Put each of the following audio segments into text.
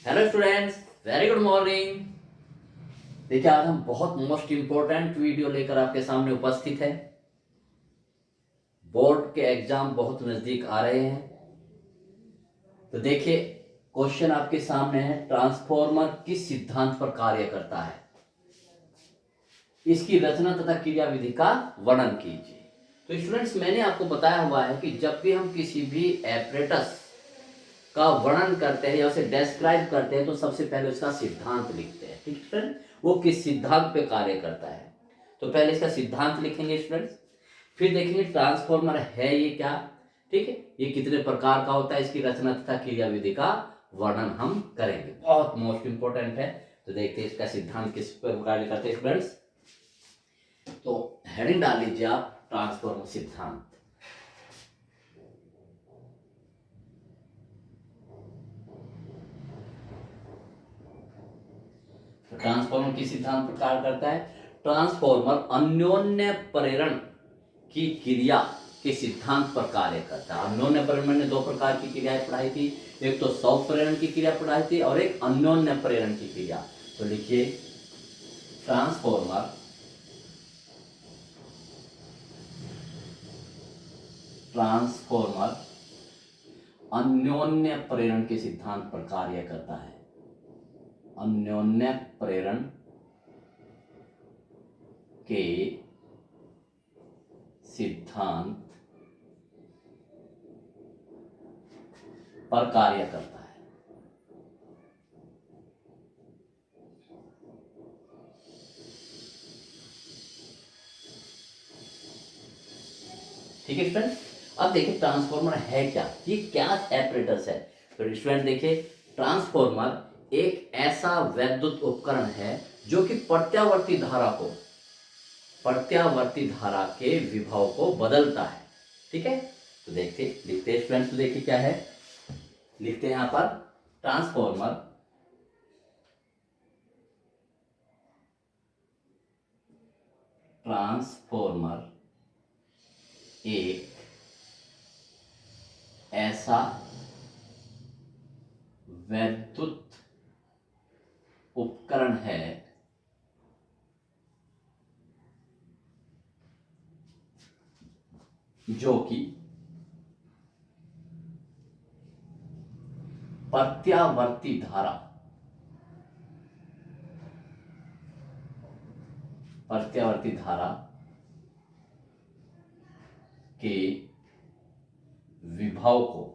Hello students, very good morning. देखिए, आज हम बहुत मोस्ट इंपॉर्टेंट वीडियो लेकर आपके सामने उपस्थित है। बोर्ड के एग्जाम बहुत नजदीक आ रहे हैं, तो देखिए क्वेश्चन आपके सामने है। ट्रांसफॉर्मर किस सिद्धांत पर कार्य करता है? इसकी रचना तथा क्रिया विधि का वर्णन कीजिए। तो स्टूडेंट्स, मैंने आपको बताया हुआ है कि जब भी हम किसी भी एपरेटस का वर्णन करते हैं या उसे डिस्क्राइब करते हैं तो सबसे पहले उसका सिद्धांत लिखते हैं। ठीक है स्टूडेंट, वो किस सिद्धांत पे कार्य करता है। तो पहले इसका सिद्धांत लिखेंगे स्टूडेंट्स, फिर देखेंगे ट्रांसफॉर्मर है ये क्या, ठीक है, ये कितने प्रकार का होता है, इसकी रचना तथा क्रिया विधि का वर्णन हम करेंगे। बहुत मोस्ट इंपोर्टेंट है। तो देखते हैं इसका सिद्धांत किस पर कार्य करते हैं स्टूडेंट्स। तो हेडिंग डाल लीजिए आप, ट्रांसफॉर्मर सिद्धांत। ट्रांसफॉर्मर किस सिद्धांत पर कार्य करता है? ट्रांसफॉर्मर अन्योन्य प्रेरण की क्रिया के सिद्धांत पर कार्य करता है। अन्योन्य प्रेरण मैंने दो प्रकार की क्रियाएं पढ़ाई थी, एक तो स्व प्रेरण की क्रिया पढ़ाई थी और एक अन्योन्य प्रेरण की क्रिया। तो लिखिए, ट्रांसफॉर्मर ट्रांसफॉर्मर अन्योन्य प्रेरण के सिद्धांत पर कार्य करता है। अन्योन्य प्रेरण के सिद्धांत पर कार्य करता है। ठीक है स्टूडेंट, अब देखिए ट्रांसफॉर्मर है क्या, ये क्या एपरेटस है। तो स्टूडेंट देखिए, ट्रांसफॉर्मर एक ऐसा वैद्युत उपकरण है जो कि प्रत्यावर्ती धारा के विभव को बदलता है। ठीक है, तो देखते लिखते हैं स्टूडेंट, तो देखिए क्या है, लिखते हैं यहां पर, ट्रांसफॉर्मर ट्रांसफॉर्मर एक ऐसा वैद्युत उपकरण है जो कि प्रत्यावर्ती धारा के विभव को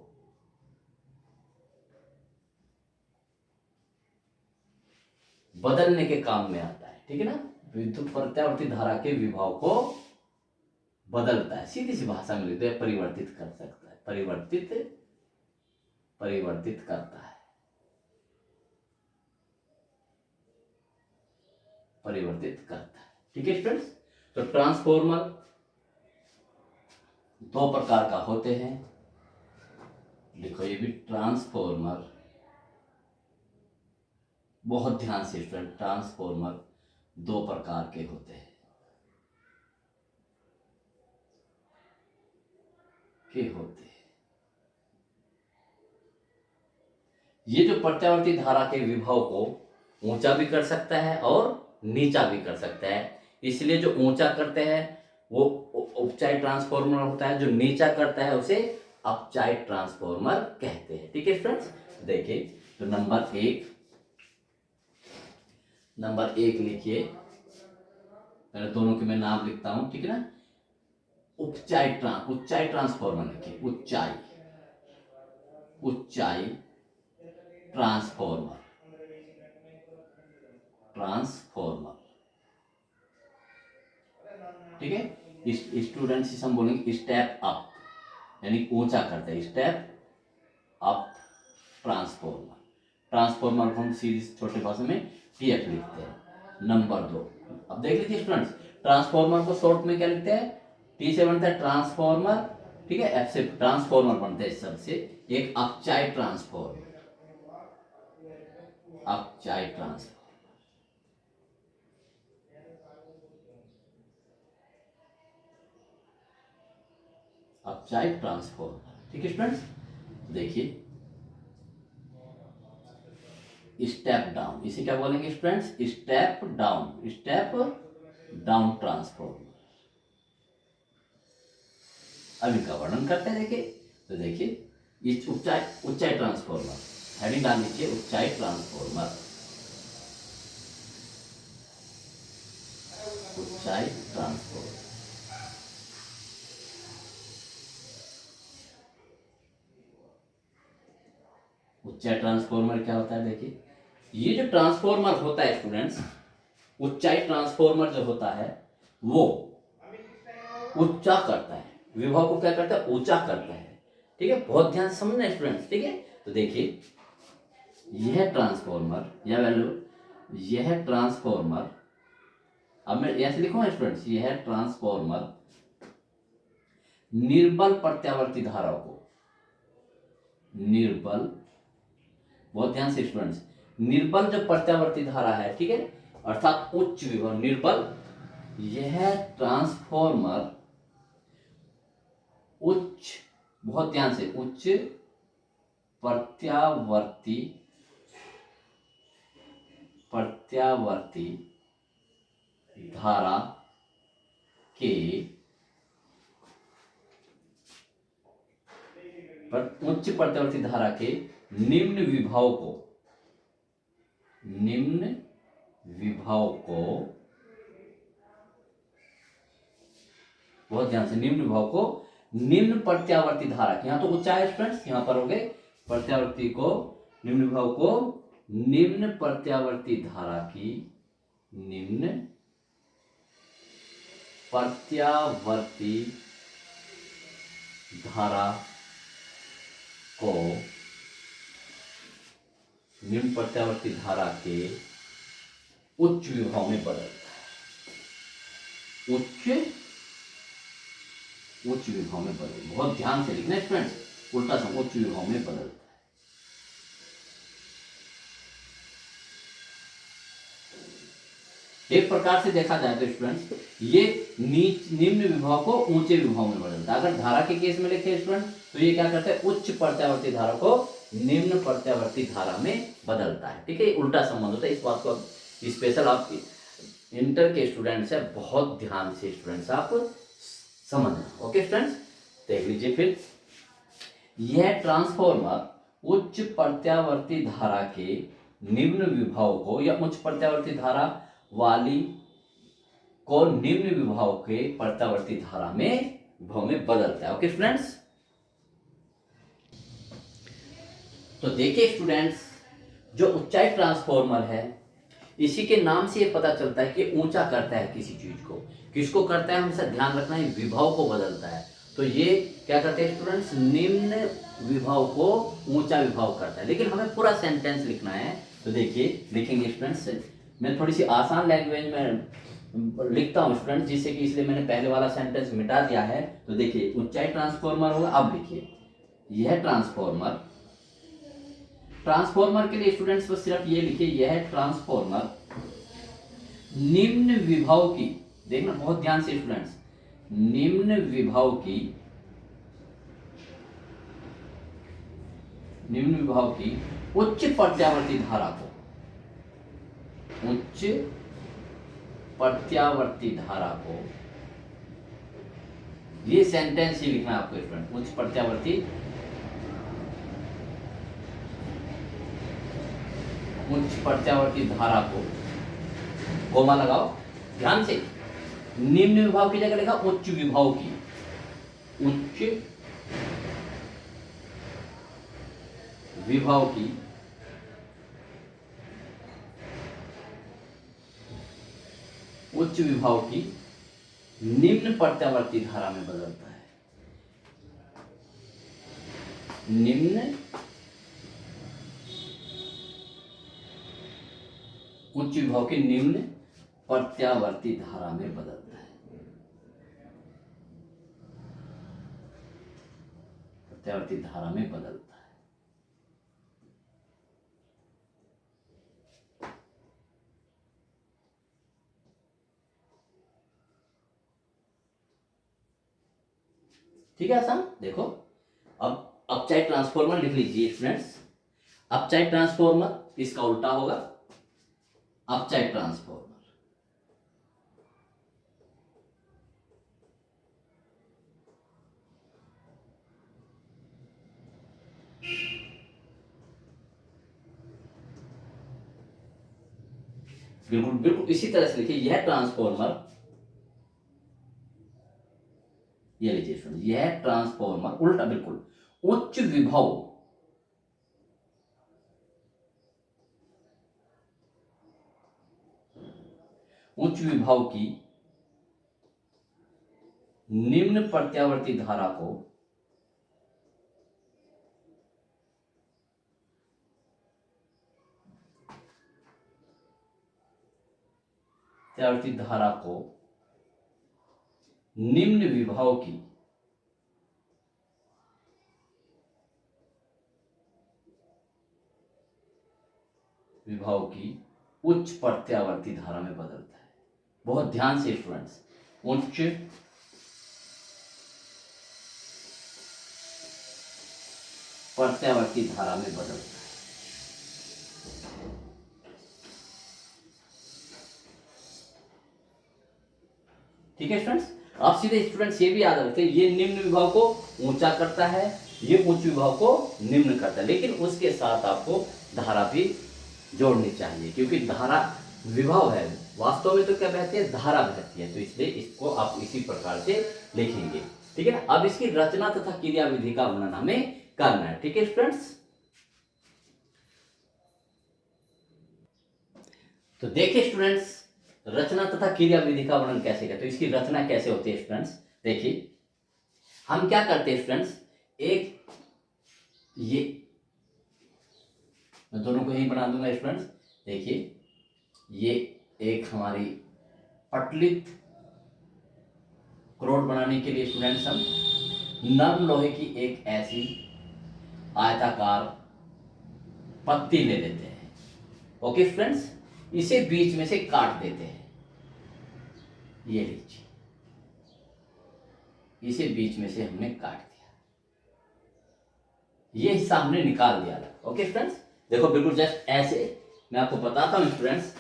बदलने के काम में आता है। ठीक है ना, विद्युत प्रत्यावर्ती धारा के विभव को बदलता है। सीधी सी भाषा में लिखते हैं, परिवर्तित कर सकता है, परिवर्तित करता है, परिवर्तित करता है। ठीक है स्टूडेंट्स, तो ट्रांसफॉर्मर दो प्रकार का होते हैं। लिखो ये भी, ट्रांसफॉर्मर, बहुत ध्यान से स्टूडेंट, ट्रांसफॉर्मर दो प्रकार के होते हैं। ये जो प्रत्यावर्ती धारा के विभव को ऊंचा भी कर सकता है और नीचा भी कर सकता है। इसलिए जो ऊंचा करते हैं वो उपचाई ट्रांसफॉर्मर होता है, जो नीचा करता है उसे अपचाई ट्रांसफॉर्मर कहते हैं। ठीक है फ्रेंड्स, देखिए, तो नंबर एक लिखिए, पहले दोनों के मैं नाम लिखता हूं, ठीक है ना। उच्चाई ट्रांसफॉर्मर लिखिए, उच्चाई ट्रांसफॉर्मर, ठीक है। स्टूडेंट्स से हम बोलेंगे स्टेप अप, यानी ऊंचा करते हैं, स्टेप अप ट्रांसफॉर्मर। ट्रांसफॉर्मर को हम सीरीज छोटे भाषा में टीएफ लिखते हैं। नंबर दो, अब देख लीजिए स्टूडेंट्स, ट्रांसफॉर्मर को शॉर्ट में क्या लिखते हैं, टी से बनता है ट्रांसफॉर्मर, ठीक है, एफ से ट्रांसफॉर्मर बनता है, सबसे एक अपचाई ट्रांसफॉर्मर, अपचाई ट्रांसफॉर्मर, अपचाई ट्रांसफॉर्मर। ठीक है स्टूडेंट्स, देखिए स्टेप डाउन, इसे क्या बोलेंगे students? Step down, step down transformer. अब इनका वर्णन करते हैं, देखिए तो देखिए इस ऊंचाई ऊंचाई ट्रांसफॉर्मर, हेडिंग डाल लीजिए ऊंचाई ट्रांसफॉर्मर, ऊंचाई ट्रांसफॉर्मर। ऊंचाई ट्रांसफॉर्मर क्या होता है? देखिए ये जो ट्रांसफॉर्मर होता है स्टूडेंट्स, ऊंचाई ट्रांसफॉर्मर जो होता है वो ऊंचा करता है, विभव को क्या करता है? ऊंचा करता है। ठीक है, बहुत ध्यान से समझना स्टूडेंट्स। ठीक है, तो देखिए यह ट्रांसफॉर्मर या वैल्यू, यह ट्रांसफॉर्मर, अब मैं ऐसे लिखूंगा स्टूडेंट्स, यह ट्रांसफॉर्मर निर्बल प्रत्यावर्ती धारा को, निर्बल, बहुत ध्यान से स्टूडेंट्स, निर्बल जो प्रत्यावर्ती धारा है, ठीक है, अर्थात उच्च विभव, निर्बल, यह ट्रांसफॉर्मर उच्च, बहुत ध्यान से, उच्च प्रत्यावर्ती धारा के उच्च प्रत्यावर्ती धारा के निम्न विभव को, निम्न विभव को, बहुत ध्यान से, निम्न विभव को निम्न प्रत्यावर्ती धारा के, यहां तो ऊंचाई स्टूडेंट्स, यहां पर हो गए प्रत्यावर्ती को, निम्न विभव को निम्न प्रत्यावर्ती धारा की, निम्न प्रत्यावर्ती धारा को, निम्न प्रत्यावर्ती धारा के उच्च विभव में बदलता है, उच्च विभव में बदल, बहुत ध्यान से लिखना स्टूडेंट्स, उल्टा सम, उच्च विभव में बदलता है। एक प्रकार से देखा जाए तो स्टूडेंट्स ये निम्न विभव को ऊंचे विभव में बदलता है। अगर धारा के केस में लिखे स्टूडेंट तो ये क्या करता है? उच्च प्रत्यावर्ती धारा को निम्न प्रत्यावर्ती धारा में बदलता है। ठीक है, उल्टा संबंध होता है। इस बात को स्पेशल आप इंटर के स्टूडेंट्स है, बहुत ध्यान से स्टूडेंट्स आप समझना। ओके स्टूडेंट्स, देख लीजिए फिर, यह ट्रांसफॉर्मर उच्च प्रत्यावर्ती धारा के निम्न विभव को, या उच्च प्रत्यावर्ती धारा वाली को निम्न विभव के प्रत्यावर्ती धारा में विभव में बदलता है। ओके स्टूडेंट्स, तो देखिए स्टूडेंट्स, जो ऊंचाई ट्रांसफॉर्मर है, इसी के नाम से ये पता चलता है कि ऊंचा करता है किसी चीज को। किसको करता है? हमेशा ध्यान रखना है, विभव को बदलता है। तो ये क्या करते हैं स्टूडेंट्स? निम्न विभव को ऊंचा विभव करता है। लेकिन हमें पूरा सेंटेंस लिखना है, तो देखिए लिखेंगे स्टूडेंट्स, मैं थोड़ी सी आसान लैंग्वेज में लिखता हूँ स्टूडेंट्स, जिससे कि, इसलिए मैंने पहले वाला सेंटेंस मिटा दिया है। तो देखिए ऊंचाई ट्रांसफॉर्मर होगा, अब लिखिए यह ट्रांसफॉर्मर, ट्रांसफॉर्मर के लिए स्टूडेंट्स बस सिर्फ ये लिखिए, यह ट्रांसफॉर्मर निम्न विभव की, देखना बहुत ध्यान से स्टूडेंट्स, निम्न विभव की, निम्न विभव की उच्च प्रत्यावर्ती धारा को, उच्च प्रत्यावर्ती धारा को, ये सेंटेंस ही लिखना है आपको स्टूडेंट, उच्च प्रत्यावर्ती, उच्च प्रत्यावर्ती धारा को, कोमा लगाओ ध्यान से, निम्न विभव की जगह लिखा उच्च विभव की, उच्च विभव की उच्च विभव की निम्न प्रत्यावर्ती धारा में बदलता है, निम्न उच्च विभव के निम्न प्रत्यावर्ती धारा में बदलता है, प्रत्यावर्ती धारा में बदलता है। ठीक है आसान, देखो अब चाहे ट्रांसफॉर्मर लिख लीजिए स्टूडेंट्स। अपचाइड ट्रांसफॉर्मर इसका उल्टा होगा अपचाइड ट्रांसफॉर्मर। बिल्कुल बिल्कुल इसी तरह से लिखिए, यह ट्रांसफॉर्मर, ये लीजिए सुनिए, यह ट्रांसफॉर्मर उल्टा बिल्कुल उच्च विभव उच्च विभव की निम्न प्रत्यावर्ती धारा को प्रत्यावर्ती धारा को निम्न विभव की उच्च प्रत्यावर्ती धारा में बदलता है। बहुत ध्यान से स्टूडेंट्स, उच्च प्रत्यावर्ती धारा में बदलता है। ठीक है स्टूडेंट्स, आप सीधे स्टूडेंट्स ये भी याद रखते हैं, ये निम्न विभव को ऊंचा करता है, ये उच्च विभव को निम्न करता है, लेकिन उसके साथ आपको धारा भी जोड़नी चाहिए, क्योंकि धारा विभव है, वास्तव में तो क्या बहती है, धारा बहती है, तो इसलिए इसको आप इसी प्रकार से लिखेंगे। ठीक है ना। अब इसकी रचना तथा क्रिया विधि का वर्णन हमें करना है। ठीक है स्टूडेंट्स, तो देखिए स्टूडेंट्स, रचना तथा क्रिया विधि का वर्णन कैसे करते हैं, तो इसकी रचना कैसे होती है स्टूडेंट्स। देखिए हम क्या करते हैं स्टूडेंट्स, एक ये मैं दोनों को ही बना दूंगा स्टूडेंट्स। देखिए ये एक हमारी पटलित क्रोड बनाने के लिए स्टूडेंट्स हम नर्म लोहे की एक ऐसी आयताकार पत्ती ले लेते हैं। ओके स्टूडेंट्स, इसे बीच में से काट देते हैं, ये लीजिए, इसे बीच में से हमने काट दिया, ये हिस्सा हमने निकाल दिया। ओके स्टूडेंट्स, देखो बिल्कुल जस्ट ऐसे मैं आपको बताता हूं स्टूडेंट्स,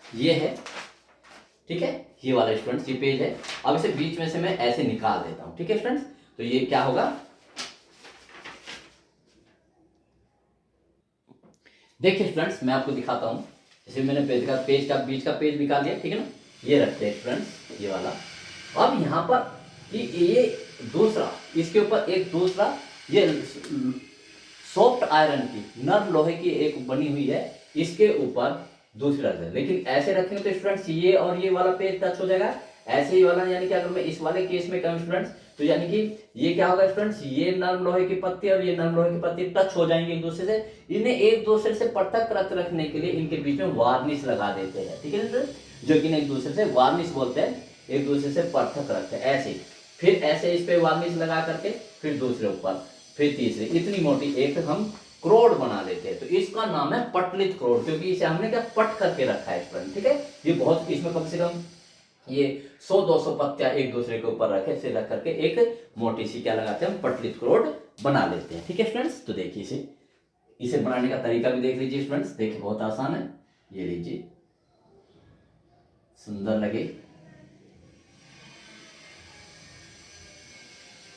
ये है, ठीक है, ये वाला स्टूडेंट्स ये पेज है। अब इसे बीच में से मैं ऐसे निकाल देता हूं। ठीक है स्टूडेंट्स, तो ये क्या होगा, देखिए स्टूडेंट्स मैं आपको दिखाता हूं, जैसे मैंने पेज का बीच का पेज निकाल दिया, ठीक है ना, ये रखते हैं स्टूडेंट्स, ये वाला। अब यहां पर कि ये दूसरा, इसके ऊपर एक दूसरा ये सॉफ्ट आयरन की नर्म लोहे की एक बनी हुई है, इसके ऊपर दूसरा है, लेकिन ऐसे रखेंगे तो स्टूडेंट्स ये और ये वाला पेज टच हो जाएगा, ऐसे ही वाला, यानी कि अगर मैं इस वाले केस में कहूं स्टूडेंट्स, तो यानी कि ये क्या होगा स्टूडेंट्स, ये नर्म लोहे की पत्ती और ये नर्म लोहे की पत्ती टच हो जाएंगे एक दूसरे से, इन्हें एक दूसरे से पृथक रखने के लिए इनके बीच में वार्निश लगा देते हैं। ठीक है स्टूडेंट्स, जो कि एक दूसरे से वार्निश बोलते हैं, एक दूसरे से पृथक रखते हैं ऐसे, फिर ऐसे इस पे वार्निश लगा करके फिर दूसरे ऊपर, फिर तीसरे, इतनी मोटी एक हम क्रोड बना लेते हैं, तो इसका नाम है पटलित क्रोड, क्योंकि इसे हमने क्या पट करके रखा है स्टूडेंट। ठीक है, ये बहुत, इसमें कम से कम ये 100-200 पत्तियां एक दूसरे के ऊपर रखे, से रख करके एक मोटी सी क्या लगाते हैं, हम पटलित क्रोड बना लेते हैं। ठीक है स्टूडेंट्स, तो देखिए इसे बनाने का तरीका भी देख लीजिए स्टूडेंट्स, देखिए बहुत आसान है, ये लीजिए, सुंदर लगे।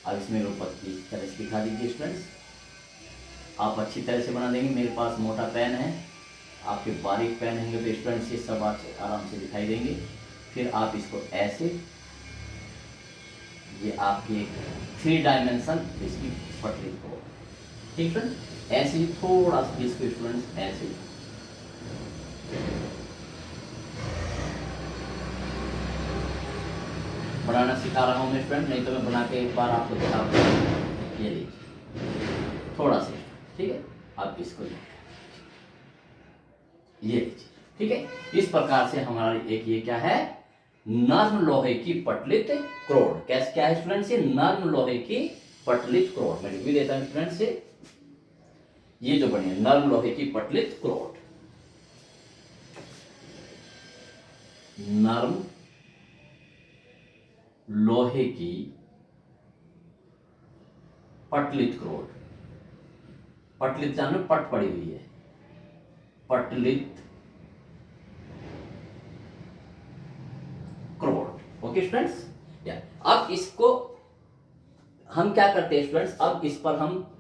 अब इसमें वो पत्ती इस तरह से दिखा दीजिए स्टूडेंट्स, आप अच्छी तरह से बना देंगे, मेरे पास मोटा पेन है, आपके बारीक पेन होंगे तो स्टूडेंट्स ये सब आराम से दिखाई देंगे। फिर आप इसको ऐसे, ये आपकी एक 3 डायमेंशन इसकी पटरी को, ठीक है, ऐसे ही थोड़ा सा इसको स्टूडेंट्स ऐसे बनाना सिखा रहा हूँ मैं स्टूडेंट, नहीं तो मैं बना के एक बार आपको दिखा दूँ। ये लीजिए थोड़ा सा, ठीक है, आप इसको ये लीजिए, ठीक है, इस प्रकार से हमारा एक ये क्या है, नर्म लोहे की पटलित क्रोड। कैसे क्या है स्टूडेंट्स, ये नर्म लोहे की पटलित क्रोड, मैं लिख भी देता हूं स्टूडेंट्स, ये जो बनी है नर्म लोहे की पटलित क्रोड, नर्म लोहे की पटलित क्रोड। पटलित जान में पट पड़ी हुई है, पटलित क्रोड। ओके स्टूडेंट्स, या अब इसको हम क्या करते हैं स्टूडेंट्स, अब इस पर हम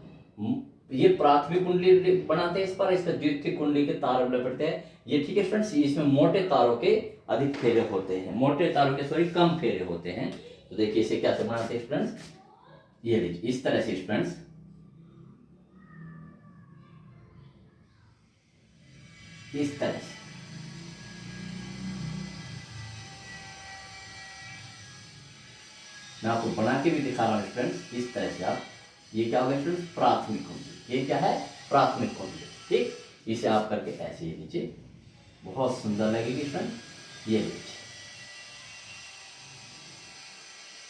ये प्राथमिक कुंडली बनाते हैं, इस पर द्वितीयक कुंडली के तार लपेटते हैं। ये ठीक है स्टूडेंट्स, इसमें मोटे तारों के अधिक फेरे होते हैं, मोटे तारों के सॉरी कम फेरे होते हैं। तो देखिए इसे कैसे बनाते हैं स्टूडेंट्स, ये लीजिए इस तरह से स्टूडेंट्स, इस तरह से मैं आपको बना के भी दिखा रहा हूं स्टूडेंट्स। इस तरह से आप, ये क्या होगा स्टूडेंट्स, प्राथमिक कुंडली। ये क्या है, प्राथमिक कुंडली। ठीक, इसे आप करके ऐसे ये लीजिए, बहुत सुंदर लगेगी स्टूडेंट। ये लीजिए,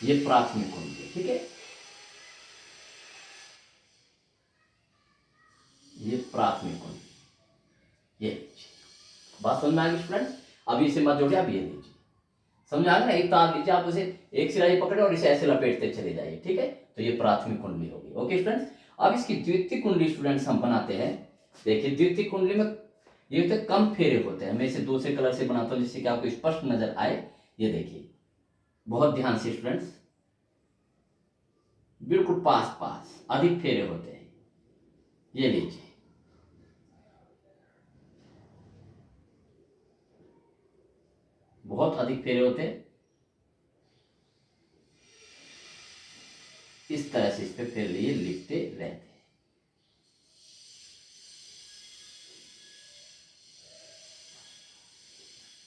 ये प्राथमिक कुंडली। ठीक है, ये प्राथमिक कुंडली, ये लीजिए। बात समझ में आ गई स्टूडेंट्स। अभी इसे मत जोड़िए, आप ये लीजिए, समझ आ गया ना। एक तार लीजिए, आप उसे एक सिराई पकड़े और इसे ऐसे लपेटते चले जाइए। ठीक है, तो ये प्राथमिक कुंडली होगी। ओके स्टूडेंट्स, अब इसकी द्वितीय कुंडली स्टूडेंट्स हम बनाते हैं। देखिए द्वितीय कुंडली में ये होते कम फेरे होते हैं। मैं इसे दूसरे कलर से बनाता हूं जिससे कि आपको स्पष्ट नजर आए। ये देखिए बहुत ध्यान से स्टूडेंट्स, बिल्कुल पास पास अधिक फेरे होते हैं। ये लीजिए, बहुत अधिक फेरे होते हैं। इस तरह से इस पे फेर लिए लिखते रहते हैं।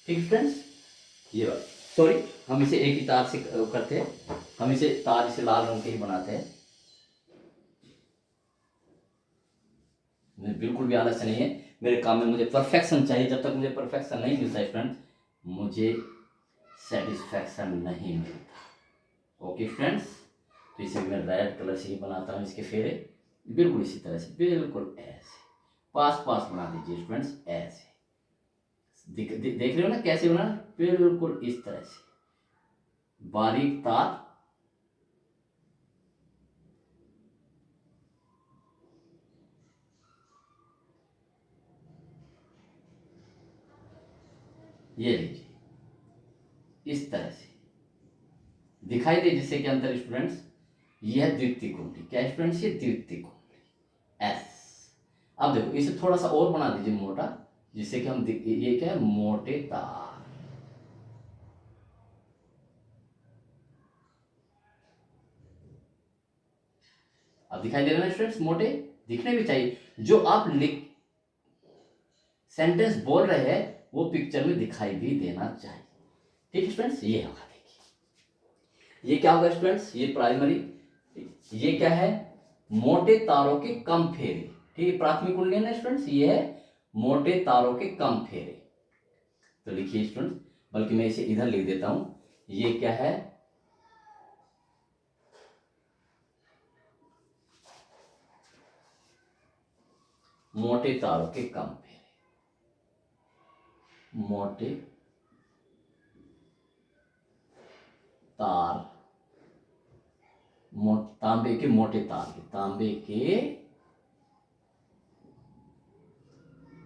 ठीक स्टूडेंट्स, ये बात सॉरी, हम इसे एक ही तार से करते हैं, हम इसे तार इसे लाल रंग के ही बनाते हैं। बिल्कुल भी आलस्य नहीं है मेरे काम में, मुझे परफेक्शन चाहिए। जब तक मुझे परफेक्शन नहीं मिलता स्टूडेंट, मुझे सेटिस्फैक्शन नहीं मिलता। ओके फ्रेंड्स, तो इसे मैं रेड कलर से ही बनाता हूँ इसके फेरे, बिल्कुल इसी तरह से, बिल्कुल ऐसे पास पास बना दीजिए स्टूडेंट्स। ऐसे देख रहे हो ना कैसे बना, बिल्कुल इस तरह से बारीक तार। ये लीजिए इस तरह से दिखाई दे जिससे कि अंतर स्टूडेंट्स, यह द्वितीय कुंडली। क्या स्टूडेंट्स, ये द्वितीय कुंडली एस। अब देखो इसे थोड़ा सा और बना दीजिए मोटा, जिससे कि हम ये क्या है, मोटे तार। अब दिखाई दे रहे हैं स्टूडेंट्स, मोटे दिखने भी चाहिए। जो आप लिख सेंटेंस बोल रहे हैं वो पिक्चर में दिखाई भी देना चाहिए। ठीक है स्टूडेंट्स, ये होगा। देखिए ये क्या होगा स्टूडेंट्स, ये प्राइमरी, ये क्या है, मोटे तारों के कम फेरे। ठीक है, प्राथमिक कुंडली है ना स्टूडेंट्स, ये है मोटे तारों के कम फेरे। तो लिखिए स्टूडेंट्स, बल्कि मैं इसे इधर लिख देता हूं, ये क्या है, मोटे तारों के कम फेरे, मोटे तार, तांबे के मोटे तार के,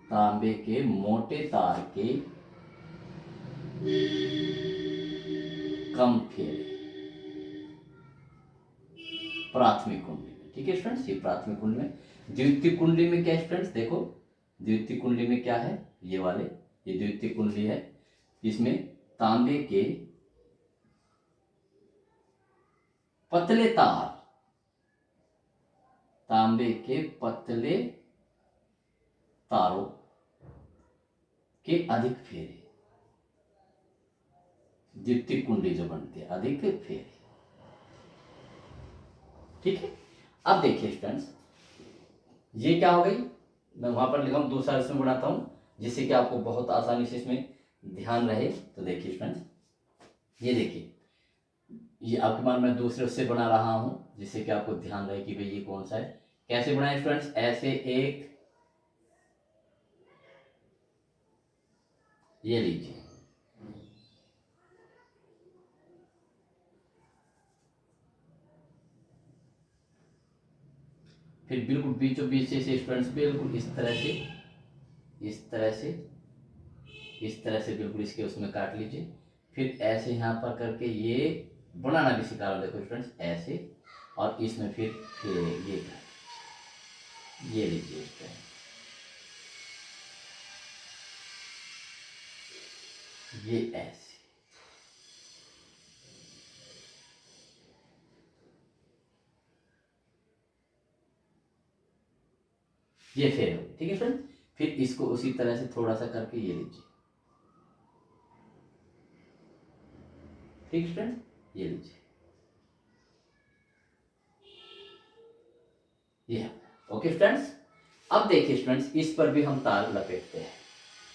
तांबे के मोटे तार के कम फेरे प्राथमिक कुंडली में। ठीक है स्टूडेंट्स, ये प्राथमिक कुंडली में। द्वितीय कुंडली में क्या स्टूडेंट्स, देखो द्वितीय कुंडली में क्या है, ये वाले, ये द्वितीय कुंडली है। इसमें तांबे के पतले तार, तांबे के पतले तारों के अधिक फेरे, द्वितीय कुंडली जो बनती है, अधिक फेरे। ठीक है, अब देखिए स्टूडेंट्स, ये क्या हो गई, मैं वहां पर लिखा हूं, दूसरा इसमें बनाता हूं जिससे कि आपको बहुत आसानी से इसमें ध्यान रहे। तो देखिए स्टूडेंट्स, ये देखिए, ये आपके मान मैं दूसरे उससे बना रहा हूं जिससे कि आपको ध्यान रहे कि भाई ये कौन सा है। कैसे बनाए स्टूडेंट्स, ऐसे एक, ये लीजिए, फिर बिल्कुल बीचों बीच से स्टूडेंट्स बिल्कुल इस तरह से, इस तरह से, इस तरह से बिल्कुल इसके उसमें काट लीजिए। फिर ऐसे यहाँ पर करके ये बनाना भी सिखा रहा हूँ, देखो स्टूडेंट्स ऐसे, और इसमें फिर ये लीजिए स्टूडेंट, ये ऐसे, ये फेर हो, ठीक है फ्रेंड। फिर इसको उसी तरह से थोड़ा सा करके ये लीजिए, ठीक है फ्रेंड, ये लीजिए, ये ओके फ्रेंड्स। अब देखिए स्टूडेंट्स, इस पर भी हम तार लपेटते हैं,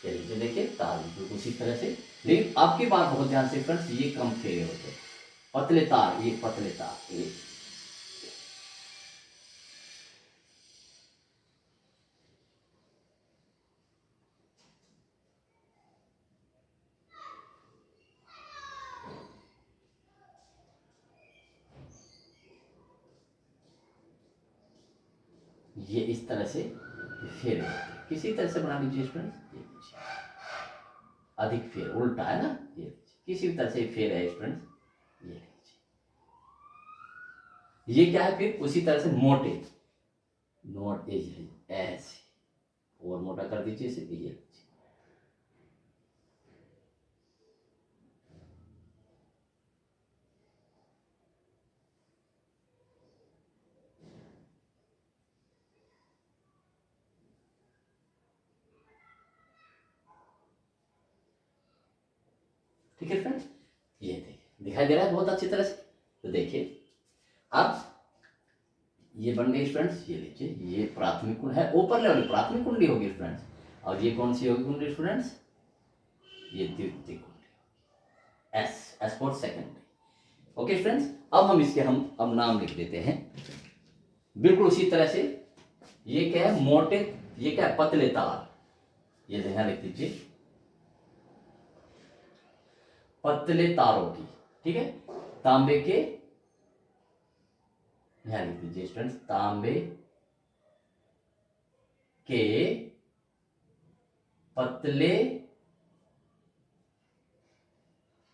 ये लीजिए, देखिए तार बिल्कुल उसी तरह से। लेकिन आपकी बात बहुत ध्यान से फ्रेंड्स, ये कम फेरे होते हैं, पतले तार, ये पतले तार, ये ये इस तरह से फेर होते हैं। किसी तरह से बना लीजिए स्टूडेंट, ये लीजिए, अधिक फेर उल्टा है ना, ये लीजिए, किसी भी तरह से फेर है स्टूडेंट, ये लीजिए। ये क्या है, फिर उसी तरह से मोटे नोट एज ऐसे और मोटा कर दीजिए इसे, ये लीजिए, ठीक है फ्रेंड्स। ये देखिए, दिखाई दे रहा है बहुत अच्छी तरह से। तो देखिए अब ये बन गई स्टूडेंट्स, ये लीजिए, ये प्राथमिक कुंड है, ऊपर लेवल प्राथमिक कुंडली होगी स्टूडेंट्स, और ये कौन सी होगी कुंडली स्टूडेंट्स, ये द्वितीय कुंडली, S S for secondary. Okay students, अब हम इसके हम अब नाम लिख देते हैं बिल्कुल उसी तरह से। ये क्या है, मोटे, ये क्या है, पतले तार, ये ध्यान लिख दीजिए, पतले तारों की, ठीक है, तांबे के, ध्यान लिख दीजिए स्टूडेंट्स, तांबे के पतले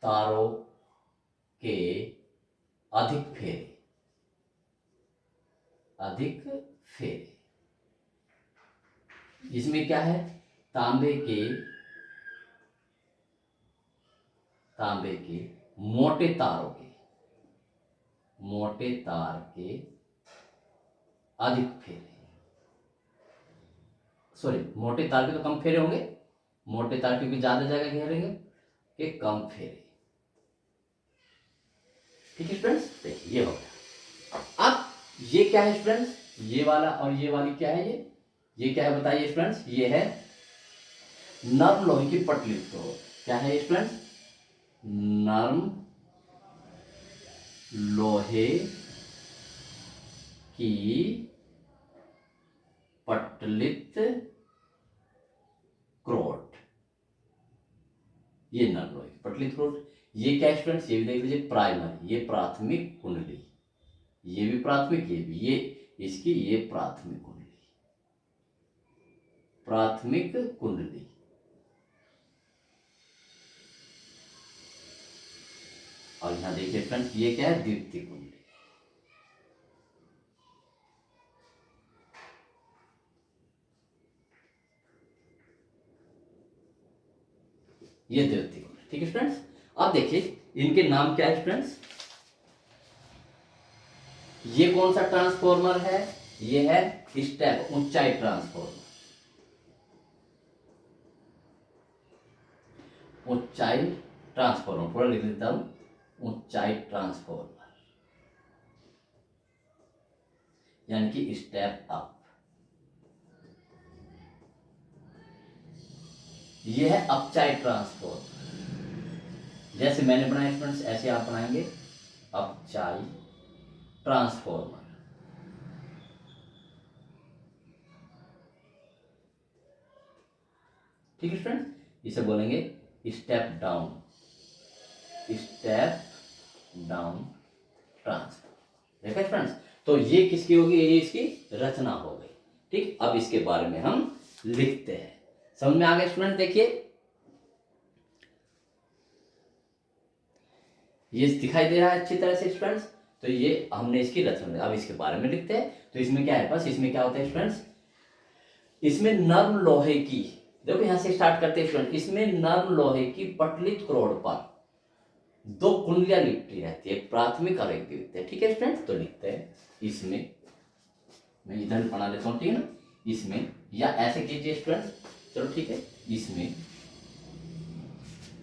तारों के अधिक फेरे, अधिक फेरे। इसमें क्या है, तांबे के मोटे तारों के, मोटे तार के अधिक फेरे, सॉरी मोटे तार के तो कम फेरे होंगे, मोटे तार क्योंकि ज्यादा जगह घेरेंगे, के कम फेरे, ठीक है स्टूडेंट्स। देखिए ये हो गया। अब ये क्या है स्टूडेंट्स, ये वाला और ये वाली क्या है, ये क्या है बताइए स्टूडेंट्स, ये है नर्म लोहे की पटली। तो क्या है स्टूडेंट्स, नर्म लोहे की पटलित क्रोट, ये नर्म लोहे की पटलित क्रोट। ये क्या स्टूडेंट्स, ये भी देख लीजिए, प्राइमरी, ये प्राथमिक कुंडली, ये भी प्राथमिक, ये भी, ये इसकी, ये प्राथमिक कुंडली, प्राथमिक कुंडली। और यहां देखिए फ्रेंड्स, ये क्या है, द्वितीय कुंडली, ये द्वितीय कुंडली, ठीक है स्टूडेंट्स। अब देखिए इनके नाम क्या है स्टूडेंट्स, ये कौन सा ट्रांसफॉर्मर है, ये है स्टेप ऊंचाई ट्रांसफॉर्मर, ऊंचाई ट्रांसफॉर्मर, पूरा लिख देता हूं, ऊंचाई ट्रांसफॉर्मर, यानी कि स्टेप अप। ये है अपचाई ट्रांसफॉर्मर, जैसे मैंने बनाया स्टूडेंट्स ऐसे आप बनाएंगे, अपचाई ट्रांसफॉर्मर, ठीक है स्टूडेंट्स। इसे बोलेंगे step down, step down transformer, देखा स्टूडेंट्स। तो ये किसकी होगी, ये इसकी रचना हो गई। ठीक, अब इसके बारे में हम लिखते हैं। समझ में आ गया स्टूडेंट? देखिए ये दिखाई दे रहा है अच्छी तरह से स्टूडेंट्स। तो ये हमने इसकी रचना, अब इसके बारे में लिखते हैं। तो इसमें क्या है, बस इसमें क्या होता है स्टूडेंट्स, इसमें नर्म लोहे की, देखो यहां से स्टार्ट करते हैं स्टूडेंट। इसमें नर्म लोहे की पटलित क्रोड पर दो कुंडलियां लिपटी रहती है, प्राथमिक और एक द्वितीय। ठीक है स्टूडेंट, तो लिखते हैं इसमें, मैं इधर बना लेता हूँ, ठीक है ना, इसमें, या ऐसे कीजिए स्टूडेंट, चलो ठीक है, इसमें,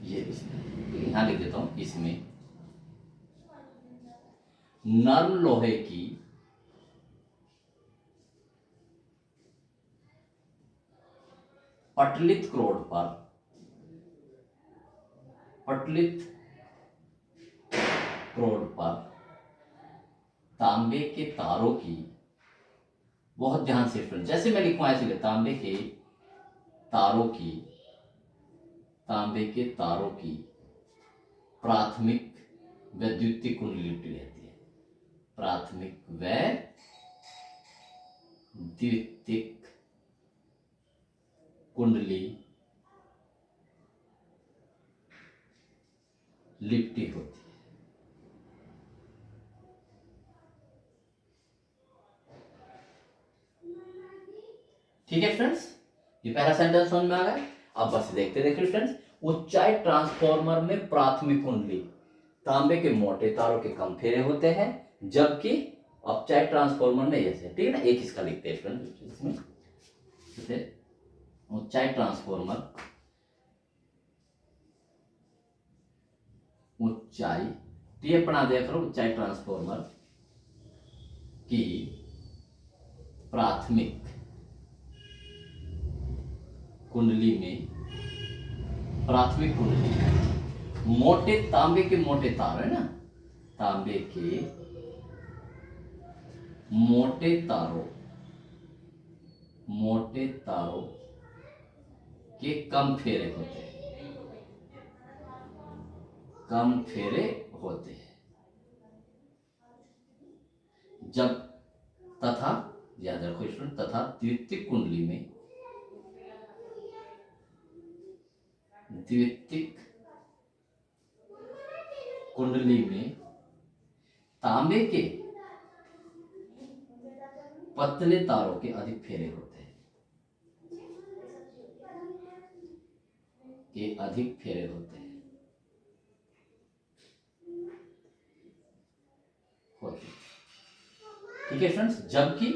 ये इसमें यहां लिख देता हूं, इसमें नर्म लोहे की पटलित क्रोड पर, पटलित क्रोड पर तांबे के तारों की, बहुत ध्यान से स्टूडेंट, जैसे मैं लिखूं ऐसे, तांबे के तारों की, तांबे के तारों की प्राथमिक व द्वितीय कुंडली लिपटी रहती है, प्राथमिक व द्वितीय कुंडली लिपटी होती है। ठीक है फ्रेंड्स, ये पहला सेंटेंस समझ में आ गया। अब बस देखते देखिए फ्रेंड्स, ऊंचाई ट्रांसफार्मर में प्राथमिक कुंडली तांबे के मोटे तारों के कम फेरे होते हैं, जबकि अपचाई ट्रांसफार्मर में ऐसे, ठीक है ना, एक इसका लिखते हैं फ्रेंड्स इसमें, जैसे ऊंचाई ट्रांसफार्मर, ऊंचाई, ये अपना देख लो, ऊंचाई ट्रांसफार्मर की प्राथमिक कुंडली में, प्राथमिक कुंडली मोटे तांबे के मोटे तार है ना, तांबे के मोटे तारों, मोटे तारों के कम फेरे होते हैं, कम फेरे होते हैं, जब, तथा, याद रखो स्टूडेंट, तथा द्वितीय कुंडली में, द्वितीय कुंडली में तांबे के पतले तारों के अधिक फेरे होते हैं, के अधिक फेरे होते हैं, ठीक है फ्रेंड्स, जबकि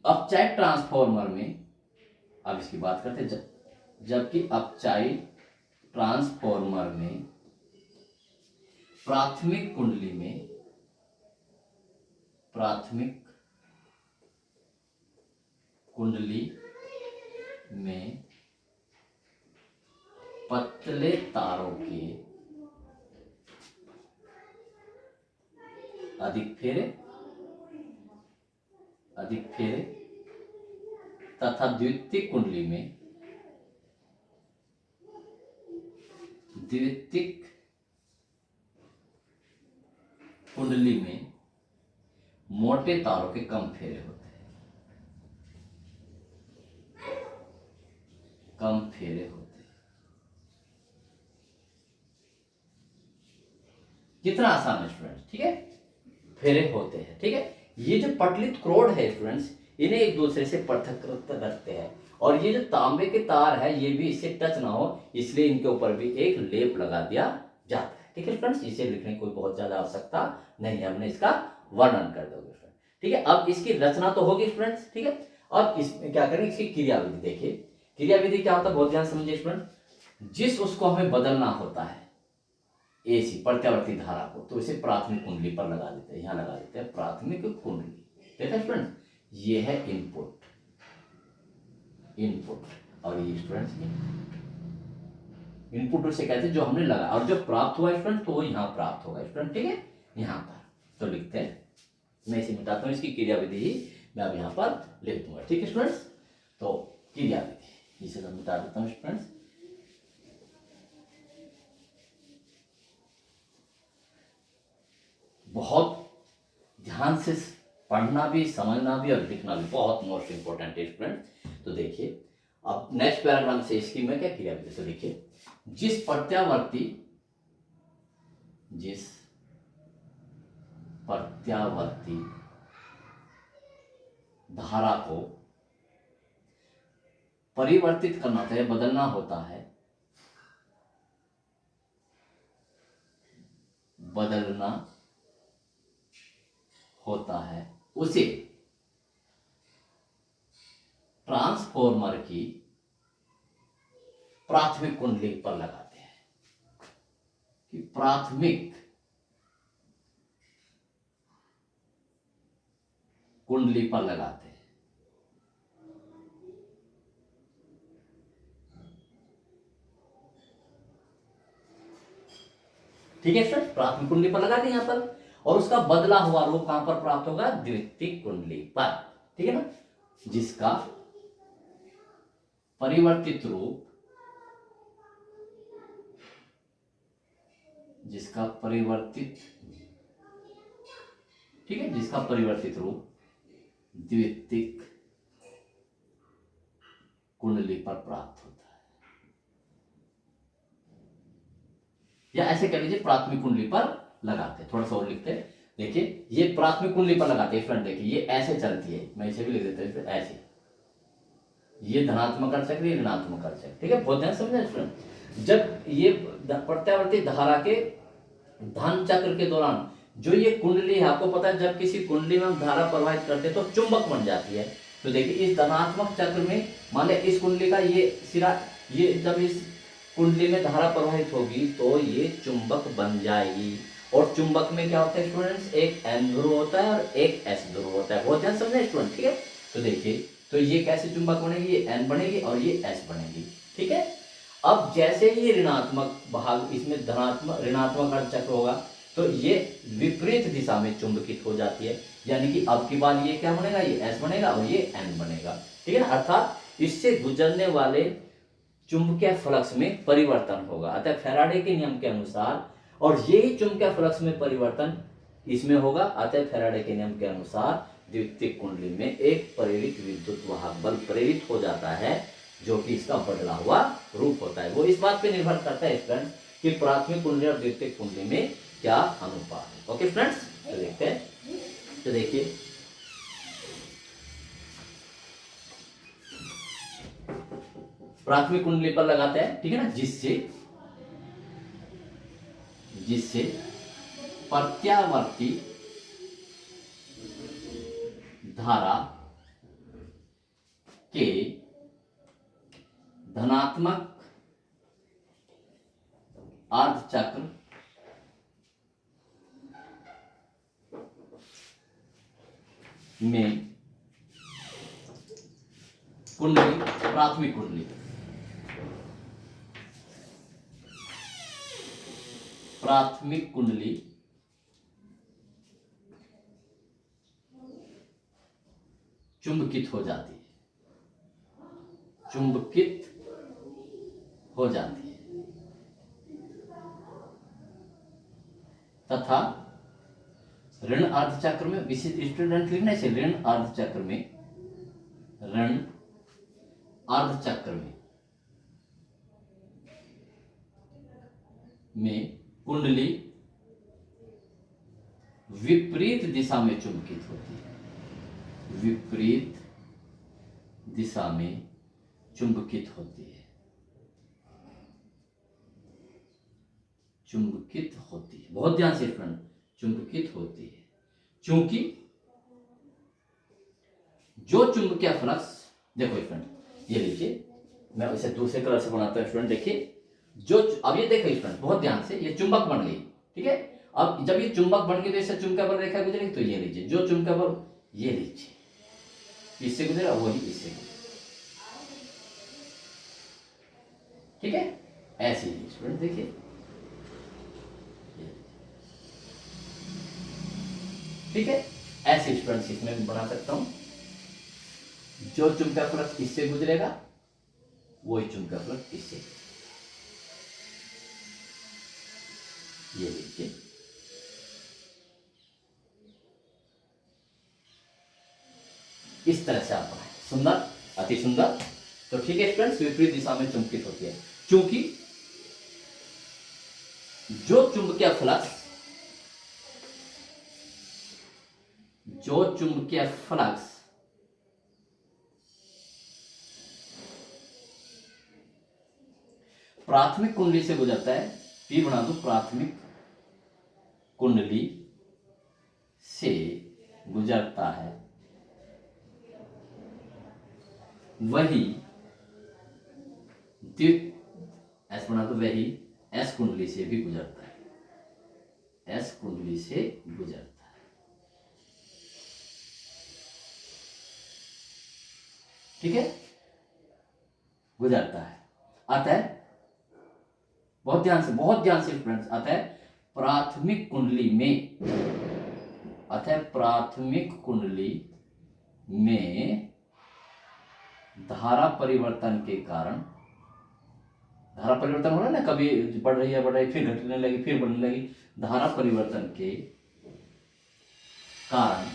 अपचाई ट्रांसफार्मर में, अब इसकी बात करते हैं, जबकि अपचाई ट्रांसफार्मर में प्राथमिक कुंडली में, प्राथमिक कुंडली में पतले तारों के अधिक फेरे तथा द्वितीय कुंडली में, द्वितीय कुंडली में मोटे तारों के कम फेरे होते हैं, कम फेरे होते हैं। कितना आसान है स्टूडेंट्स, ठीक है, फेरे होते हैं, ठीक है। ये जो पटलित क्रोड है स्टूडेंट्स, इन्हें एक दूसरे से पृथक करते हैं, और ये जो तांबे के तार है ये भी इससे टच ना हो, इसलिए इनके ऊपर भी एक लेप लगा दिया जाता है, ठीक है फ्रेंड्स। इसे लिखने की कोई बहुत ज्यादा आवश्यकता नहीं है, हमने इसका वर्णन कर दोगे फ्रेंड, ठीक है। अब इसकी रचना तो होगी स्टूडेंट्स, ठीक है। अब इसमें क्या करें, इसकी क्रियाविधि देखिए। क्रियाविधि क्या होता है, बहुत ध्यान समझिए स्टूडेंट। जिस उसको हमें बदलना होता है, एसी प्रत्यावर्ती धारा को, तो इसे प्राथमिक कुंडली पर लगा देते हैं, यहां लगा देते हैं प्राथमिक कुंडली, देखा स्टूडेंट, ये है इनपुट, इनपुट, और ये स्टूडेंट्स इनपुट उसे कहते हैं जो हमने लगा, और जो प्राप्त हुआ स्टूडेंट तो वो यहाँ प्राप्त होगा स्टूडेंट, ठीक है, यहाँ पर। तो लिखते हैं, मैं इसे मिटाता हूँ, इसकी क्रियाविधि ही मैं अब यहाँ पर लिख दूंगा, ठीक है स्टूडेंट्स। तो क्रियाविधि इसे मैं मिटा देता हूँ स्टूडेंट्स, ध्यान से पढ़ना भी, समझना भी और लिखना भी बहुत मोस्ट इंपॉर्टेंट है स्टूडेंट। तो देखिए अब नेक्स्ट पैराग्राम से इसकी मैं क्या क्रिया विधि, तो देखिए जिस प्रत्यावर्ती धारा को परिवर्तित करना होता है, बदलना होता है, उसे ट्रांसफॉर्मर की प्राथमिक कुंडली पर लगाते हैं, कि प्राथमिक कुंडली पर लगाते हैं। ठीक है सर, प्राथमिक कुंडली पर लगाते हैं यहां पर, और उसका बदला हुआ रूप कहां पर प्राप्त होगा, द्वितीयक कुंडली पर। ठीक है ना, जिसका परिवर्तित रूप, ठीक है, जिसका परिवर्तित रूप द्वितीयक कुंडली पर प्राप्त होता है, या ऐसे कह लीजिए प्राथमिक कुंडली पर लगाते हैं। थोड़ा सा और लिखते हैं, देखिए ये प्राथमिक कुंडली पर लगाते हैं फ्रेंड। देखिए ये ऐसे चलती है, मैं इसे भी लिख देता हूं ऐसे, ये धनात्मक अर्ध चक्र, ये ऋणात्मक अर्ध चक्र। ठीक है, बहुत ध्यान समझना स्टूडेंट। जब ये प्रत्यावर्ती धारा के धन चक्र के दौरान जो ये कुंडली है, आपको पता है जब किसी कुंडली में हम धारा प्रवाहित करते हैं तो चुंबक बन जाती है। तो देखिए इस धनात्मक चक्र में मान लिया इस कुंडली का ये सिरा, ये जब इस कुंडली में धारा प्रवाहित होगी तो ये चुंबक बन जाएगी। और चुंबक में क्या होता है स्टूडेंट्स, एक N ध्रुव होता है और एक S ध्रुव होता है। बहुत ध्यान समझना स्टूडेंट। ठीक है, तो देखिए तो ये कैसे चुंबक बनेगी, ये N बनेगी और ये S बनेगी। ठीक है, अब जैसे ही ऋणात्मक भाग इसमें धनात्मक ऋणात्मक अर्ध चक्र होगा तो ये विपरीत दिशा में चुंबकित हो जाती है, यानी कि अब की बार ये क्या बनेगा, ये S बनेगा और ये N बनेगा। ठीक है ना, अर्थात इससे गुजरने वाले चुंबकीय फ्लक्स में परिवर्तन होगा। अतः फैराडे के नियम के अनुसार, और यही चुंबकीय फ्लक्स में परिवर्तन इसमें होगा, अतः फैराडे के नियम के अनुसार द्वितीयक कुंडली में एक प्रेरित विद्युत वाहक बल प्रेरित हो जाता है, जो कि इसका बदला हुआ रूप होता है। वो इस बात पे निर्भर करता है फ्रेंड्स कि प्राथमिक कुंडली और द्वितीयक कुंडली में क्या अनुपात है। ओके फ्रेंड्स, तो देखते हैं, तो देखिए प्राथमिक कुंडली पर लगाते हैं। ठीक है ना, जिससे प्रत्यावर्ती धारा के धनात्मक अर्धचक्र में कुंडली, प्राथमिक कुंडली चुंबकित हो जाती है, तथा ऋण अर्धचक्र में, विशिष्ट स्टूडेंट लिखने से ऋण अर्धचक्र में कुंडली विपरीत दिशा में चुंबकित होती है, विपरीत दिशा में चुंबकित होती है, बहुत ध्यान से फ्रेंड, चुंबकित होती है, क्योंकि जो चुंबकीय फ्लक्स, देखो फ्रेंड ये लीजिए, मैं इसे दूसरे कलर से बनाता हूं स्टूडेंट। देखिए जो, अब ये देखो स्टूडेंट बहुत ध्यान से, ये चुंबक बन गई। ठीक है, अब जब ये चुंबक बन गई तो इससे चुंबकीय बल रेखा गुजरेगी, तो ये लीजिए जो चुंबकीय बल, ये लीजिए इससे गुजरेगा, वही इससे गुजरेगा। ठीक है, ऐसे ही स्टूडेंट देखिए, ठीक है, ऐसे स्टूडेंट्स इसमें भी बना सकता हूं, जो चुंबकीय फ्लक्स इससे गुजरेगा वही चुंबकीय फ्लक्स इससे, ये लीजिए इस तरह से आप बनाएं। सुंदर, अति सुंदर। तो ठीक है स्टूडेंट्स, विपरीत दिशा में चुंबकित होती है, क्योंकि जो चुंबकीय फ्लक्स प्राथमिक कुंडली से गुजरता है, P बना दो, प्राथमिक कुंडली से गुजरता है, वही एस बना दो, वही एस कुंडली से भी गुजरता है, एस कुंडली से गुजरता है। ठीक है, गुजरता है। अतः बहुत ध्यान से स्टूडेंट्स, अतः प्राथमिक कुंडली में धारा परिवर्तन के कारण, धारा परिवर्तन हो रहा है ना, कभी बढ़ रही है फिर घटने लगी फिर बढ़ने लगी, धारा परिवर्तन के कारण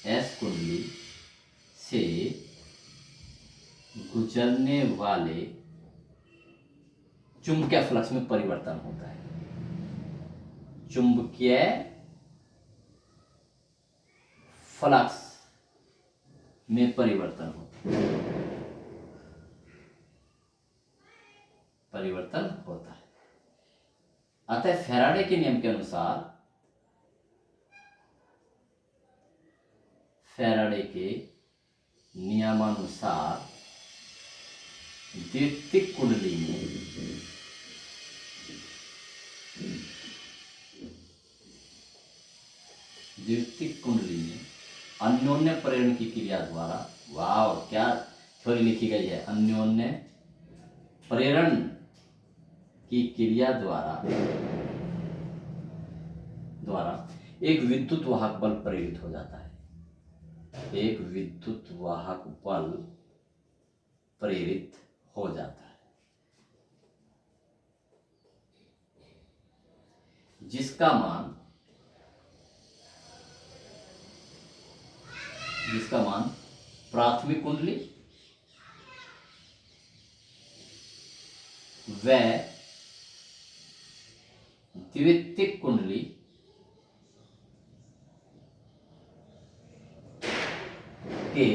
एस कुंडली से गुजरने वाले चुंबकीय फ्लक्स में परिवर्तन होता है, चुंबकीय फ्लक्स में परिवर्तन होता है। अतः फैराडे के नियम के अनुसार, फैराडे के नियमानुसार द्वितीयक कुंडली में अन्योन्य प्रेरण की क्रिया द्वारा, वाह क्या थ्योरी लिखी गई है, अन्योन्य प्रेरण की क्रिया द्वारा एक विद्युत वाहक बल प्रेरित हो जाता है, एक विद्युत वाहक बल प्रेरित हो जाता है, जिसका मान प्राथमिक कुंडली व द्वितीयक कुंडली के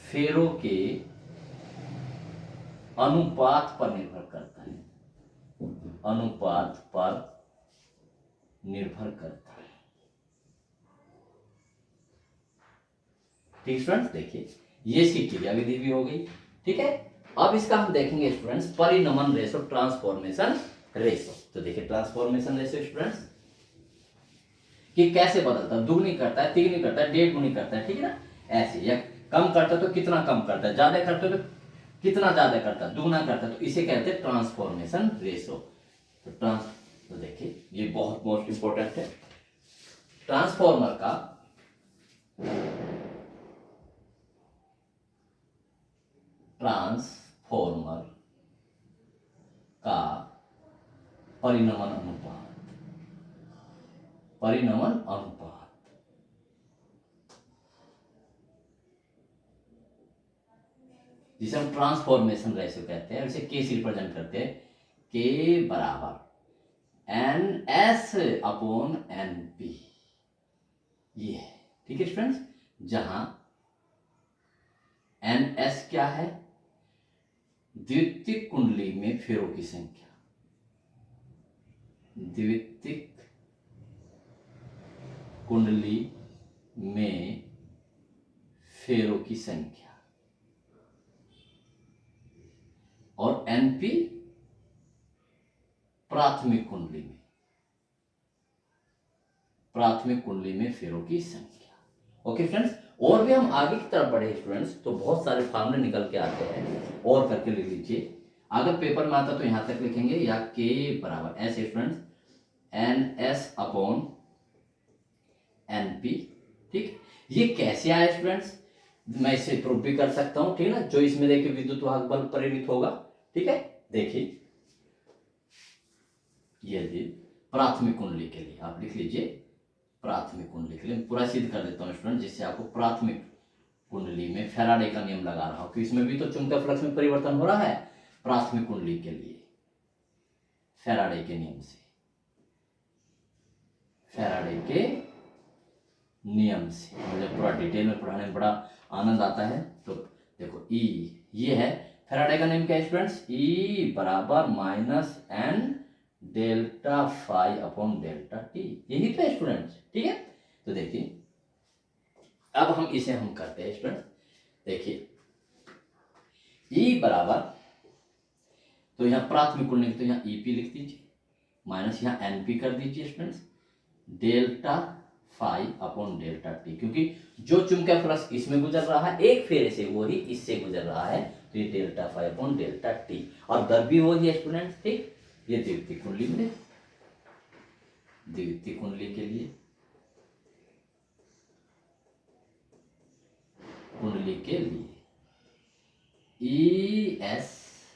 फेरों के अनुपात पर निर्भर करता है, ठीक स्टूडेंट्स, देखिए ये इसकी क्रिया विधि भी हो गई। ठीक है, अब इसका हम देखेंगे स्टूडेंट्स परिनमन रेशो, ट्रांसफॉर्मेशन रेशो। तो देखिए ट्रांसफॉर्मेशन रेशो स्टूडेंट्स कि कैसे बदलता है, दुगनी करता है, तिगनी करता है, डेढ़ गुनी करता है, ठीक है ना, ऐसे, या कम करता है तो कितना कम करता है, ज्यादा करता है तो कितना ज्यादा करता है, दुगना करता है, तो इसे कहते हैं ट्रांसफॉर्मेशन रेशो। तो देखिए ये बहुत मोस्ट इंपोर्टेंट है, ट्रांसफॉर्मर का परिनमन अनुपात जिसे हम ट्रांसफॉर्मेशन रेशियो कहते हैं, इसे के से रिप्रेजेंट करते हैं, के बराबर NS/NP, ये है। ठीक है फ्रेंड्स, जहां NS क्या है, द्वितीयक कुंडली में फेरों की संख्या, द्वितीयक कुंडली में फेरों की संख्या, और NP प्राथमिक कुंडली में फेरों की संख्या। ओके फ्रेंड्स, और भी हम आगे की तरफ बढ़े स्टूडेंट्स तो बहुत सारे फार्मूले निकल के आते हैं, और करके लिख लीजिए, अगर पेपर में आता तो यहां तक लिखेंगे, या के बराबर ऐसे स्टूडेंट्स NS/NP। ठीक, ये कैसे आया स्टूडेंट्स, मैं इसे प्रूव भी कर सकता हूं, ठीक है ना, जो इसमें देखिए विद्युत वाहक बल प्रेरित होगा। ठीक है, देखिए यदि प्राथमिक कुंडली के लिए आप लिख लीजिए प्राथमिक कुंडली के लिए। पूरा सिद्ध कर देता हूँ स्टूडेंट, जिससे आपको प्राथमिक कुंडली में फैराडे का नियम लगा रहा हूं कि इसमें भी तो चुंबकीय फ्लक्स में परिवर्तन हो रहा है। प्राथमिक कुंडली के लिए फैराडे के नियम से, फैराडे के नियम से मुझे पूरा डिटेल में पढ़ाने में बड़ा आनंद आता है। तो देखो ई, ये है फैराडे का नियम क्या है स्टूडेंट्स, ई बराबर minus N delta phi upon delta T, यही तो है स्टूडेंट्स। ठीक है, तो देखिए अब हम इसे हम करते हैं स्टूडेंट। देखिए ई बराबर, तो यहाँ प्राथमिक कुंडली तो यहाँ ईपी लिख दीजिए, माइनस यहाँ एनपी कर दीजिए students, delta phi upon delta T, क्योंकि जो चुंबकीय फ्लक्स इसमें गुजर रहा है एक फेरे से वही इससे गुजर रहा है, तो ये delta phi upon delta T, और दर भी वही है स्टूडेंट्स। ठीक, ये द्वितीयक कुंडली में, द्वितीयक कुंडली के लिए, कुंडली के लिए ई एस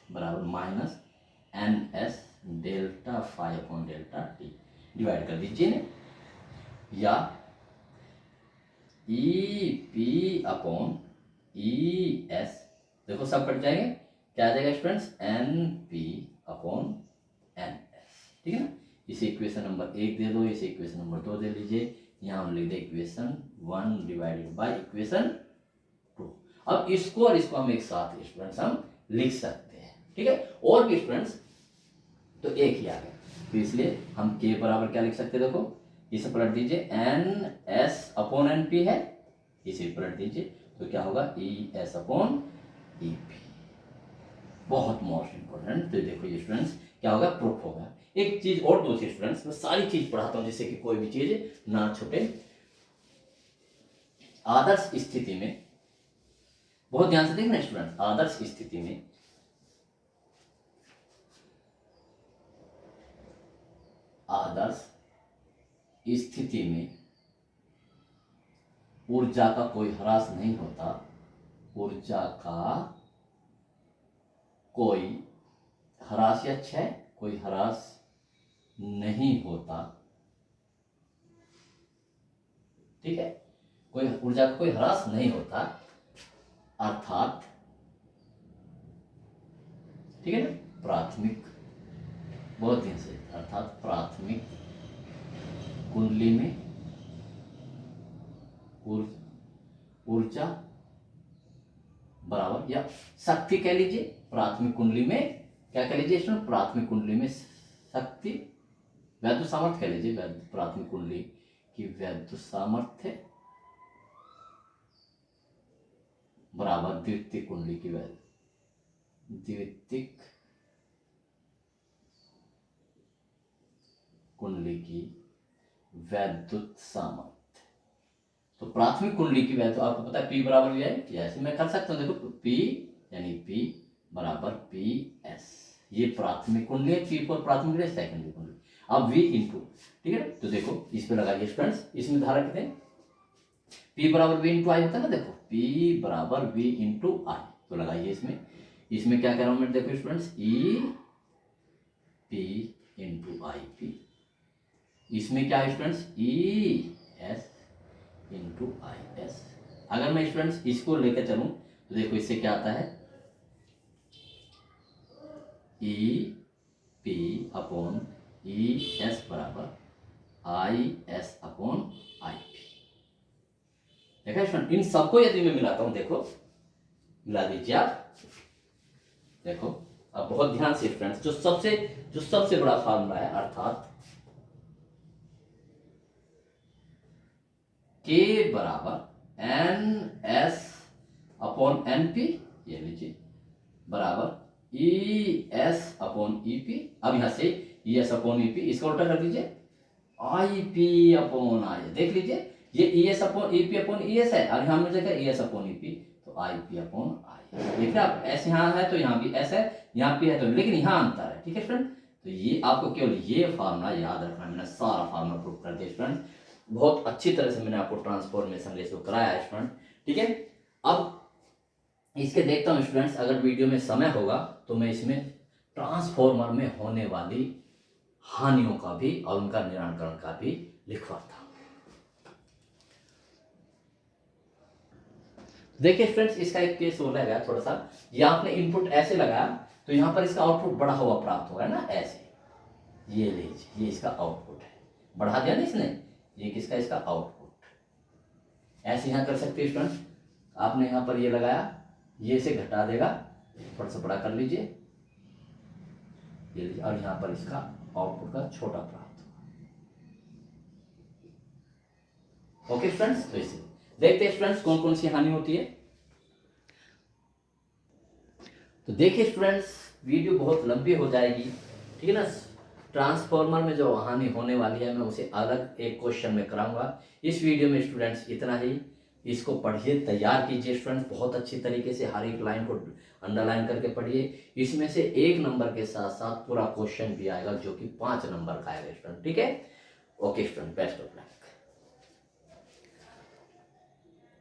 बराबर minus N S delta phi upon delta T, divide कर दीजिए ना, या E P upon E S, देखो सब कट जाएंगे, क्या आ जाएगा students, N P upon N S. ठीक है ना, इसे इक्वेशन नंबर 1 दे दो, इसे इक्वेशन नंबर 2 दे लीजिए, यहाँ हम लिख दे इक्वेशन 1 डिवाइडेड बाई इक्वेशन 2। अब इसको और इसको हम एक साथ स्टूडेंट्स हम लिख सकते हैं। ठीक है, और भी स्टूडेंट्स तो एक ही आ गया, तो इसलिए हम के बराबर क्या लिख सकते हैं, देखो इसे पलट दीजिए, N S upon N P है, इसे पलट दीजिए तो क्या होगा, E S upon E P. बहुत मोस्ट इंपॉर्टेंट, तो देखो ये स्टूडेंट्स क्या होगा, प्रूफ होगा। एक चीज और दूसरी स्टूडेंट्स, मैं सारी चीज पढ़ाता हूं जिससे कि कोई भी चीज ना छूटे। आदर्श स्थिति में, बहुत ध्यान से देखना स्टूडेंट्स, आदर्श स्थिति में आदर्श स्थिति में ऊर्जा का कोई ह्रास नहीं होता, ऊर्जा का कोई ह्रास या क्षय, कोई ह्रास नहीं होता। ठीक है, कोई ऊर्जा का कोई ह्रास नहीं होता, अर्थात ठीक है ना, प्राथमिक, बहुत ध्यान से, अर्थात प्राथमिक कुंडली में ऊर्जा बराबर, या शक्ति कह लीजिए, प्राथमिक कुंडली में क्या कह लीजिए इसमें, प्राथमिक कुंडली में शक्ति, वैद्युत सामर्थ्य कह लीजिए, प्राथमिक कुंडली की वैद्युत सामर्थ्य बराबर द्वितीयक कुंडली की द्वितीयक कुंडली की वैद्युत सामर्थ्य। तो प्राथमिक कुंडली की वैद्युत, आपको पता है P बराबर है, ऐसे मैं कर सकता हूं, देखो P यानी P बराबर पी एस, ये प्राथमिक कुंडली है, P पर प्राथमिक कुंडली, सेकेंडरी कुंडली। अब V इंटू, ठीक है, तो देखो इस पे लगाइए स्टूडेंट्स, इसमें धारा कितने, P बराबर V इंटू आई होता है ना, देखो P बराबर V इंटू आई, तो लगाइए इसमें क्या कह रहा हूं मैं, देखो students, E P into I P, इसमें क्या है students, E S into I S. अगर मैं स्टूडेंट्स इसको लेकर चलूं तो देखो इससे क्या आता है, E P upon E S बराबर I S upon I P. देखा स्टूडेंट, इन सबको यदि मैं मिलाता हूं, देखो मिला दीजिए आप, देखो अब बहुत ध्यान से स्टूडेंट्स, जो सबसे बड़ा फार्मूला है, अर्थात K बराबर N S upon N P, ये लीजिए बराबर E S upon E P. अब यहां से E S upon E P, इसका उल्टा कर दीजिए, आई पी अपॉन आई, देख लीजिए ये ई S upon E P upon E S है, और यहां मुझे ई एस अपॉन ई पी, तो आई पी अपॉन आई। देखिए आप, एस यहाँ है तो यहाँ भी एस है, यहाँ पी है तो, लेकिन यहाँ अंतर है। ठीक है स्टूडेंट, तो ये आपको केवल ये फार्मूला याद रखना, मैंने सारा फार्मूला प्रूव कर दिया स्टूडेंट, बहुत अच्छी तरह से मैंने आपको ट्रांसफॉर्मेशन रेशियो कराया है स्टूडेंट। ठीक है, अब इसके देखता हूँ स्टूडेंट्स, अगर वीडियो में समय होगा तो मैं इसमें ट्रांसफॉर्मर में होने वाली हानियों का भी और उनका निराकरण का भी लिखवाता हूं। देखिए फ्रेंड्स, इसका एक केस हो गया थोड़ा सा। ये आपने इनपुट ऐसे लगाया तो यहाँ पर इसका आउटपुट बढ़ा हुआ प्राप्त होगा ना, ऐसे। ये लीजिए, ये इसका आउटपुट है, बढ़ा दिया ना इसने, ये किसका, इसका आउटपुट। ऐसे यहाँ कर सकते हैं स्टूडेंट, आपने यहाँ पर ये लगाया, ये से घटा देगा, थोड़ा सा बड़ा कर लीजिए, ये लीजिए, और यहाँ पर इसका आउटपुट का छोटा प्राप्त होगा। ओके स्टूडेंट्स, तो इसे देखते हैं स्टूडेंट्स कौन कौन सी हानि होती है। तो देखिए स्टूडेंट्स, वीडियो बहुत लंबी हो जाएगी, ठीक है ना। ट्रांसफार्मर में जो हानि होने वाली है मैं उसे अलग एक क्वेश्चन में कराऊंगा। इस वीडियो में स्टूडेंट्स इतना ही। इसको पढ़िए, तैयार कीजिए स्टूडेंट्स, बहुत अच्छी तरीके से हर एक लाइन को अंडरलाइन करके पढ़िए। इसमें से 1 नंबर के साथ साथ पूरा क्वेश्चन भी आएगा जो कि 5 नंबर का आएगा स्टूडेंट, ठीक है। Okay student, best of luck.